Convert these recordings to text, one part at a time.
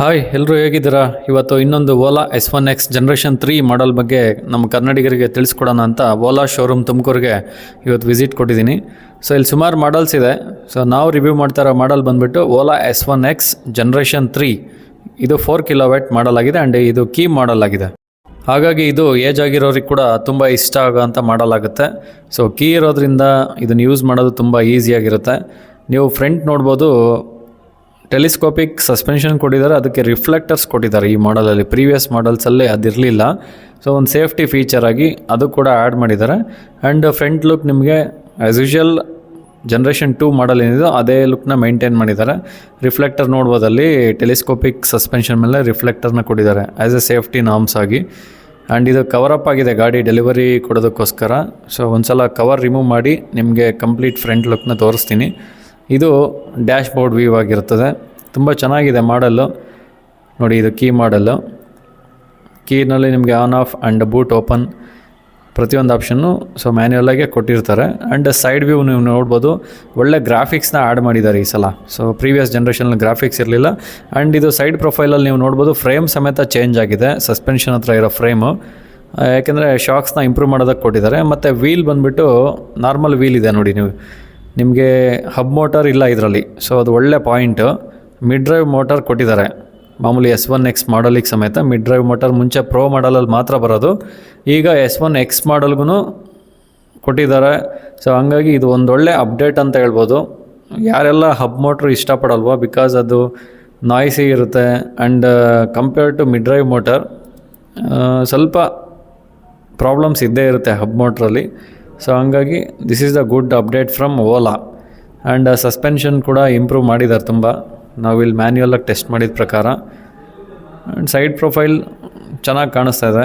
Hi ಎಲ್ಲರೂ ಹೇಗಿದ್ದೀರಾ? ಇವತ್ತು ಇನ್ನೊಂದು ಓಲಾ S1X ಜನರೇಷನ್ 3 ಮಾಡಲ್ ಬಗ್ಗೆ ನಮ್ಮ ಕನ್ನಡಿಗರಿಗೆ ತಿಳಿಸ್ಕೊಡೋಣ ಅಂತ ಓಲಾ ಶೋರೂಮ್ ತುಮಕೂರಿಗೆ ಇವತ್ತು ವಿಸಿಟ್ ಕೊಟ್ಟಿದ್ದೀನಿ. ಸೊ ಇಲ್ಲಿ ಸುಮಾರು ಮಾಡಲ್ಸ್ ಇದೆ. ಸೊ ನಾವು ರಿವ್ಯೂ ಮಾಡ್ತಾ ಇರೋ ಮಾಡಲ್ ಬಂದುಬಿಟ್ಟು ಓಲಾ S1X ಜನರೇಷನ್ 3. ಇದು 4 kW ಮಾಡಲ್ ಆಗಿದೆ ಆ್ಯಂಡ್ ಇದು ಕೀ ಮಾಡಲ್ ಆಗಿದೆ. ಹಾಗಾಗಿ ಇದು ಏಜ್ ಆಗಿರೋರಿಗೆ ಕೂಡ ತುಂಬ ಇಷ್ಟ ಆಗೋಂಥ ಮಾಡಲ್ ಆಗುತ್ತೆ. ಸೊ ಕೀ ಇರೋದ್ರಿಂದ ಇದನ್ನು ಯೂಸ್ ಮಾಡೋದು ತುಂಬ ಈಸಿಯಾಗಿರುತ್ತೆ. ನೀವು ಫ್ರಂಟ್ ನೋಡ್ಬೋದು, ಟೆಲಿಸ್ಕೋಪಿಕ್ ಸಸ್ಪೆನ್ಷನ್ ಕೊಟ್ಟಿದ್ದಾರೆ, ಅದಕ್ಕೆ ರಿಫ್ಲೆಕ್ಟರ್ಸ್ ಕೊಟ್ಟಿದ್ದಾರೆ ಈ ಮಾಡಲಲ್ಲಿ. ಪ್ರೀವಿಯಸ್ ಮಾಡಲ್ಸಲ್ಲಿ ಅದಿರಲಿಲ್ಲ. ಸೊ ಒಂದು ಸೇಫ್ಟಿ ಫೀಚರಾಗಿ ಅದು ಕೂಡ ಆ್ಯಡ್ ಮಾಡಿದ್ದಾರೆ. ಆ್ಯಂಡ್ ಫ್ರಂಟ್ ಲುಕ್ ನಿಮಗೆ ಆ್ಯಸ್ ಯೂಶುವಲ್ ಜನರೇಷನ್ 2 ಮಾಡಲ್ ಏನಿದೆ ಅದೇ ಲುಕ್ನ ಮೇಂಟೈನ್ ಮಾಡಿದ್ದಾರೆ. ರಿಫ್ಲೆಕ್ಟರ್ ನೋಡ್ಬೋದಲ್ಲಿ ಟೆಲಿಸ್ಕೋಪಿಕ್ ಸಸ್ಪೆನ್ಷನ್ ಮೇಲೆ ರಿಫ್ಲೆಕ್ಟರ್ನ ಕೊಟ್ಟಿದ್ದಾರೆ ಆ್ಯಸ್ ಎ ಸೇಫ್ಟಿ ನಾರ್ಮ್ಸ್ ಆಗಿ. ಆ್ಯಂಡ್ ಇದು ಕವರಪ್ ಆಗಿದೆ ಗಾಡಿ ಡೆಲಿವರಿ ಕೊಡೋದಕ್ಕೋಸ್ಕರ. ಸೊ ಒಂದು ಸಲ ಕವರ್ ರಿಮೂವ್ ಮಾಡಿ ನಿಮಗೆ ಕಂಪ್ಲೀಟ್ ಫ್ರಂಟ್ ಲುಕ್ನ ತೋರಿಸ್ತೀನಿ. ಇದು ಡ್ಯಾಶ್ ಬೋರ್ಡ್ ವ್ಯೂ ಆಗಿರ್ತದೆ. ತುಂಬ ಚೆನ್ನಾಗಿದೆ ಮಾಡಲ್ಲು. ನೋಡಿ, ಇದು ಕೀ ಮಾಡಲ್ಲು. ಕೀನಲ್ಲಿ ನಿಮಗೆ on off and boot open ಪ್ರತಿಯೊಂದು ಆಪ್ಷನ್ನು ಸೊ ಮ್ಯಾನ್ಯುಯಲಾಗೆ ಕೊಟ್ಟಿರ್ತಾರೆ. ಆ್ಯಂಡ್ ಸೈಡ್ ವ್ಯೂ ನೀವು ನೋಡ್ಬೋದು, ಒಳ್ಳೆ ಗ್ರಾಫಿಕ್ಸ್ನ ಆ್ಯಡ್ ಮಾಡಿದ್ದಾರೆ ಈ ಸಲ. ಸೊ ಪ್ರೀವಿಯಸ್ ಜನ್ರೇಷನಲ್ಲಿ ಗ್ರಾಫಿಕ್ಸ್ ಇರಲಿಲ್ಲ. ಆ್ಯಂಡ್ ಇದು ಸೈಡ್ ಪ್ರೊಫೈಲಲ್ಲಿ ನೀವು ನೋಡ್ಬೋದು ಫ್ರೇಮ್ ಸಮೇತ ಚೇಂಜ್ ಆಗಿದೆ, ಸಸ್ಪೆನ್ಷನ್ ಹತ್ರ ಇರೋ ಫ್ರೇಮು. ಯಾಕೆಂದರೆ ಶಾಕ್ಸ್ನ ಇಂಪ್ರೂವ್ ಮಾಡೋದಕ್ಕೆ ಕೊಟ್ಟಿದ್ದಾರೆ. ಮತ್ತು ವೀಲ್ ಬಂದುಬಿಟ್ಟು ನಾರ್ಮಲ್ ವೀಲ್ ಇದೆ ನೋಡಿ. ನಿಮಗೆ ಹಬ್ ಮೋಟರ್ ಇಲ್ಲ ಇದರಲ್ಲಿ. ಸೊ ಅದು ಒಳ್ಳೆ ಪಾಯಿಂಟು. ಮಿಡ್ ಡ್ರೈವ್ ಮೋಟರ್ ಕೊಟ್ಟಿದ್ದಾರೆ ಮಾಮೂಲಿ S1X ಮಾಡಲಿಗೆ ಸಮೇತ. ಮಿಡ್ ಡ್ರೈವ್ ಮೋಟರ್ ಮುಂಚೆ ಪ್ರೋ ಮಾಡಲಲ್ಲಿ ಮಾತ್ರ ಬರೋದು, ಈಗ S1X ಮಾಡಲ್ಗೂ ಕೊಟ್ಟಿದ್ದಾರೆ. ಸೊ ಹಂಗಾಗಿ ಇದು ಒಂದೊಳ್ಳೆ ಅಪ್ಡೇಟ್ ಅಂತ ಹೇಳ್ಬೋದು. ಯಾರೆಲ್ಲ ಹಬ್ ಮೋಟ್ರ್ ಇಷ್ಟಪಡಲ್ವ, ಬಿಕಾಸ್ ಅದು ನಾಯ್ಸಿ ಇರುತ್ತೆ. And compared to mid drive motor ಸ್ವಲ್ಪ ಪ್ರಾಬ್ಲಮ್ಸ್ ಇದ್ದೇ ಇರುತ್ತೆ ಹಬ್ ಮೋಟ್ರಲ್ಲಿ. ಸೊ ಹಂಗಾಗಿ this is the good update from Ola. And suspension ಕೂಡ ಇಂಪ್ರೂವ್ ಮಾಡಿದ್ದಾರೆ ತುಂಬ. ನಾವಿಲ್ಲಿ ಮ್ಯಾನ್ಯುಯಲಾಗಿ ಟೆಸ್ಟ್ ಮಾಡಿದ ಪ್ರಕಾರ. ಆ್ಯಂಡ್ ಸೈಡ್ ಪ್ರೊಫೈಲ್ ಚೆನ್ನಾಗಿ ಕಾಣಿಸ್ತಾ ಇದೆ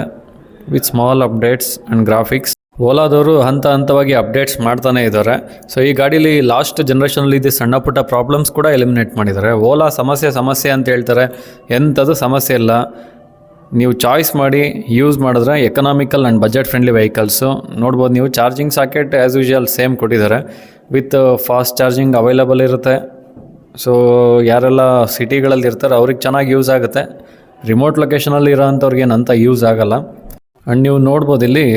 with small updates and graphics. ಓಲಾದವರು ಹಂತವಾಗಿ ಅಪ್ಡೇಟ್ಸ್ ಮಾಡ್ತಾನೆ ಇದ್ದಾರೆ. ಸೊ ಈ ಗಾಡೀಲಿ ಲಾಸ್ಟ್ ಜನ್ರೇಷನಲ್ಲಿ ಇದು ಸಣ್ಣ ಪುಟ್ಟ ಪ್ರಾಬ್ಲಮ್ಸ್ ಕೂಡ ಎಲಿಮಿನೇಟ್ ಮಾಡಿದ್ದಾರೆ. ಓಲಾ ಸಮಸ್ಯೆ ಅಂತ ಹೇಳ್ತಾರೆ, ಎಂಥದ್ದು ಸಮಸ್ಯೆ ಇಲ್ಲ. ನೀವು ಚಾಯ್ಸ್ ಮಾಡಿ ಯೂಸ್ ಮಾಡಿದ್ರೆ economical and budget friendly vehicles ನೋಡ್ಬೋದು. ನೀವು charging socket as usual same ಕೊಟ್ಟಿದ್ದಾರೆ, ವಿತ್ ಫಾಸ್ಟ್ ಚಾರ್ಜಿಂಗ್ ಅವೈಲಬಲ್ ಇರುತ್ತೆ. ಸೊ ಯಾರೆಲ್ಲ ಸಿಟಿಗಳಲ್ಲಿ ಇರ್ತಾರೆ ಅವ್ರಿಗೆ ಚೆನ್ನಾಗಿ ಯೂಸ್ ಆಗುತ್ತೆ. ರಿಮೋಟ್ ಲೊಕೇಶನಲ್ಲಿ ಇರೋ ಅಂಥವ್ರಿಗೆ ಏನಂತ ಯೂಸ್ ಆಗೋಲ್ಲ. ಆ್ಯಂಡ್ ನೀವು ನೋಡ್ಬೋದು ಇಲ್ಲಿ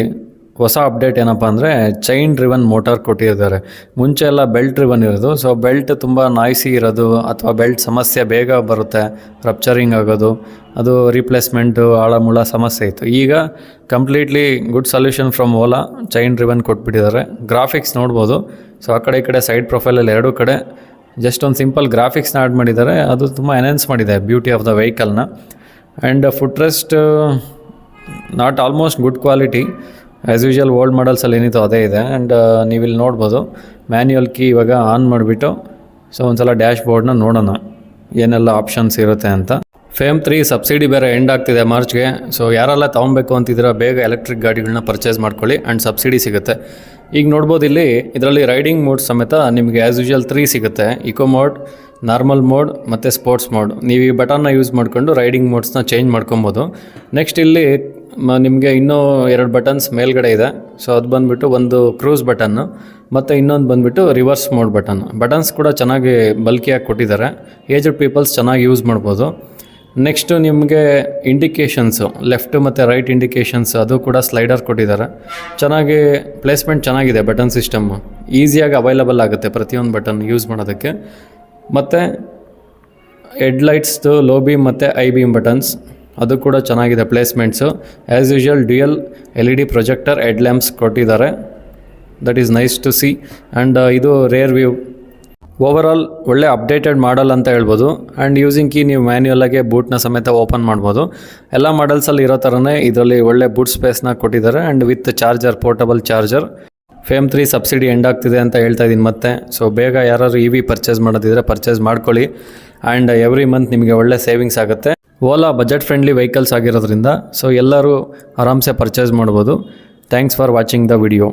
ಹೊಸ ಅಪ್ಡೇಟ್ ಏನಪ್ಪ ಅಂದರೆ ಚೈನ್ ಡ್ರಿವನ್ ಮೋಟಾರ್ ಕೊಟ್ಟಿದ್ದಾರೆ. ಮುಂಚೆ ಎಲ್ಲ ಬೆಲ್ಟ್ ಡ್ರಿವನ್ ಇರೋದು. ಸೊ ಬೆಲ್ಟ್ ತುಂಬ ನಾಯ್ಸಿ ಇರೋದು ಅಥವಾ ಬೆಲ್ಟ್ ಸಮಸ್ಯೆ ಬೇಗ ಬರುತ್ತೆ, ರಪ್ಚರಿಂಗ್ ಆಗೋದು, ಅದು ರೀಪ್ಲೇಸ್ಮೆಂಟು ಆಳಮೂಳ ಸಮಸ್ಯೆ ಇತ್ತು. ಈಗ completely good solution from Ola, chain driven ಕೊಟ್ಬಿಟ್ಟಿದ್ದಾರೆ. ಗ್ರಾಫಿಕ್ಸ್ ನೋಡ್ಬೋದು. ಸೊ ಆ ಕಡೆ ಈ ಕಡೆ ಸೈಡ್ ಪ್ರೊಫೈಲಲ್ಲಿ ಎರಡೂ ಕಡೆ ಜಸ್ಟ್ ಒಂದು ಸಿಂಪಲ್ ಗ್ರಾಫಿಕ್ಸ್ನ ಆ್ಯಡ್ ಮಾಡಿದ್ದಾರೆ. ಅದು ತುಂಬ ಎನ್ಹಾನ್ಸ್ ಮಾಡಿದೆ ಬ್ಯೂಟಿ ಆಫ್ ದ ವೆಹಿಕಲ್ನ. And foot rest not almost good quality. As usual old ಮಾಡಲ್ಸಲ್ಲಿ ಏನಿತ್ತು ಅದೇ ಇದೆ. ಆ್ಯಂಡ್ ನೀವಿಲ್ಲಿ ನೋಡ್ಬೋದು ಮ್ಯಾನ್ಯುಯಲ್ ಕೀ ಇವಾಗ ಆನ್ ಮಾಡಿಬಿಟ್ಟು ಸೊ ಒಂದು ಸಲ ಡ್ಯಾಶ್ ಬೋರ್ಡ್ನ ನೋಡೋಣ ಏನೆಲ್ಲ ಆಪ್ಷನ್ಸ್ ಇರುತ್ತೆ ಅಂತ. FAME 3 ಸಬ್ಸಿಡಿ ಬೇರೆ ಎಂಡ್ ಆಗ್ತಿದೆ ಮಾರ್ಚ್ಗೆ. ಸೊ ಯಾರೆಲ್ಲ ತೊಗೊಬೇಕು ಅಂತಿದ್ರೆ ಬೇಗ ಎಲೆಕ್ಟ್ರಿಕ್ ಗಾಡಿಗಳನ್ನ ಪರ್ಚೇಸ್ ಮಾಡ್ಕೊಳ್ಳಿ ಆ್ಯಂಡ್ ಸಬ್ಸಿಡಿ ಸಿಗುತ್ತೆ. ಈಗ ನೋಡ್ಬೋದು ಇದರಲ್ಲಿ ರೈಡಿಂಗ್ ಮೋಡ್ ಸಮೇತ ನಿಮಗೆ ಆ್ಯಸ್ ಯೂಶುವಲ್ 3 ಸಿಗುತ್ತೆ. ಇಕೋ ಮೋಡ್, ನಾರ್ಮಲ್ ಮೋಡ್ ಮತ್ತು ಸ್ಪೋರ್ಟ್ಸ್ ಮೋಡ್. ನೀವು ಈ ಬಟನ್ನ ಯೂಸ್ ಮಾಡಿಕೊಂಡು ರೈಡಿಂಗ್ ಮೋಡ್ಸ್ನ ಚೇಂಜ್ ಮಾಡ್ಕೊಬೋದು. ನೆಕ್ಸ್ಟ್ ಇಲ್ಲಿ ನಿಮಗೆ ಇನ್ನೂ 2 ಬಟನ್ಸ್ ಮೇಲ್ಗಡೆ ಇದೆ. ಸೊ ಅದು ಬಂದುಬಿಟ್ಟು ಒಂದು ಕ್ರೂಸ್ ಬಟನ್ನು ಮತ್ತು ಇನ್ನೊಂದು ಬಂದುಬಿಟ್ಟು ರಿವರ್ಸ್ ಮೋಡ್ ಬಟನ್ಸ್ ಕೂಡ ಚೆನ್ನಾಗಿ ಬಲ್ಕಿಯಾಗಿ ಕೊಟ್ಟಿದ್ದಾರೆ. ಏಜ್ಡ್ ಪೀಪಲ್ಸ್ ಚೆನ್ನಾಗಿ ಯೂಸ್ ಮಾಡ್ಬೋದು. ನೆಕ್ಸ್ಟು ನಿಮಗೆ ಇಂಡಿಕೇಷನ್ಸು ಲೆಫ್ಟ್ ಮತ್ತು ರೈಟ್ ಇಂಡಿಕೇಷನ್ಸ್, ಅದು ಕೂಡ ಸ್ಲೈಡರ್ ಕೊಟ್ಟಿದ್ದಾರೆ. ಚೆನ್ನಾಗಿ ಪ್ಲೇಸ್ಮೆಂಟ್ ಚೆನ್ನಾಗಿದೆ. ಬಟನ್ ಸಿಸ್ಟಮ್ಮು ಈಸಿಯಾಗಿ ಅವೈಲಬಲ್ ಆಗುತ್ತೆ ಪ್ರತಿಯೊಂದು ಬಟನ್ ಯೂಸ್ ಮಾಡೋದಕ್ಕೆ. ಮತ್ತು ಹೆಡ್ಲೈಟ್ಸ್ದು ಲೋ ಬೀಮ್ ಮತ್ತು ಐ ಬೀಮ್ ಬಟನ್ಸ್, ಅದು ಕೂಡ ಚೆನ್ನಾಗಿದೆ placements. As usual dual LED projector head lamps ಕೊಟ್ಟಿದ್ದಾರೆ. That is nice to see. And ಇದು ರೇರ್ ವ್ಯೂ. ಓವರಾಲ್ ಒಳ್ಳೆ ಅಪ್ಡೇಟೆಡ್ ಮಾಡಲ್ ಅಂತ ಹೇಳ್ಬೋದು. ಆ್ಯಂಡ್ ಯೂಸಿಂಗ್ ಕೀ ನೀವು ಮ್ಯಾನ್ಯುಯಲಾಗೆ ಬೂಟ್ನ ಸಮೇತ ಓಪನ್ ಮಾಡ್ಬೋದು. ಎಲ್ಲ ಮಾಡಲ್ಸಲ್ಲಿ ಇರೋ ಥರನೇ ಇದರಲ್ಲಿ ಒಳ್ಳೆ ಬೂಟ್ ಸ್ಪೇಸ್ನ ಕೊಟ್ಟಿದ್ದಾರೆ. And with charger, portable charger. FAME 3 subsidy end ಆಗ್ತಿದೆ ಅಂತ ಹೇಳ್ತಾ ಇದ್ದೀನಿ ಮತ್ತೆ. ಸೊ ಬೇಗ ಯಾರು EV ಪರ್ಚೇಸ್ ಮಾಡೋದಿದ್ರೆ ಪರ್ಚೇಸ್ ಮಾಡ್ಕೊಳ್ಳಿ. ಆ್ಯಂಡ್ ಎವ್ರಿ ಮಂತ್ ನಿಮಗೆ ಒಳ್ಳೆ ಸೇವಿಂಗ್ಸ್ ಆಗುತ್ತೆ. ಓಲಾ ಬಜೆಟ್ ಫ್ರೆಂಡ್ಲಿ ವೆಹಿಕಲ್ಸ್ ಆಗಿರೋದ್ರಿಂದ ಸೊ ಎಲ್ಲರೂ ಆರಾಮ್ಸೆ ಪರ್ಚೇಸ್ ಮಾಡ್ಬೋದು. Thanks for watching the video.